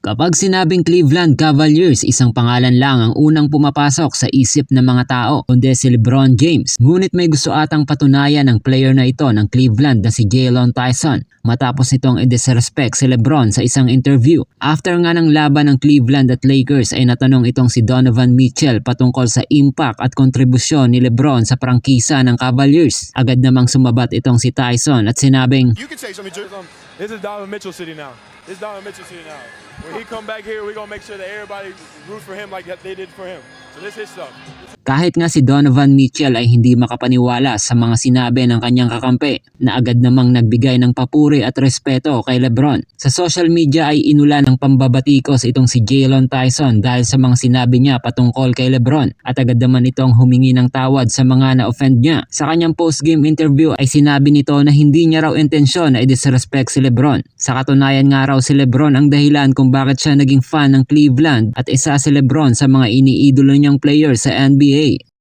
Kapag sinabing Cleveland Cavaliers, isang pangalan lang ang unang pumapasok sa isip ng mga tao, kundi si LeBron James. Ngunit may gusto atang patunayan ng player na ito ng Cleveland na si Jalen Tyson matapos nitong i-disrespect si LeBron sa isang interview. After nga ng laban ng Cleveland at Lakers ay natanong itong si Donovan Mitchell patungkol sa impact at kontribusyon ni LeBron sa prangkisa ng Cavaliers. Agad namang sumabat itong si Tyson at sinabing, "You can say something. This is Donovan Mitchell city now. This is Donovan Mitchell city now. When he come back here, we're gonna make sure that everybody root for him like they did for him. So this is his stuff." Kahit nga si Donovan Mitchell ay hindi makapaniwala sa mga sinabi ng kanyang kakampi na agad namang nagbigay ng papuri at respeto kay LeBron. Sa social media ay inulan ng pambabatikos itong si Jalen Tyson dahil sa mga sinabi niya patungkol kay LeBron at agad naman itong humingi ng tawad sa mga na-offend niya. Sa kanyang post-game interview ay sinabi nito na hindi niya raw intensyon na i-disrespect si LeBron. Sa katunayan nga raw si LeBron ang dahilan kung bakit siya naging fan ng Cleveland at isa si LeBron sa mga iniidolo niyang player sa NBA.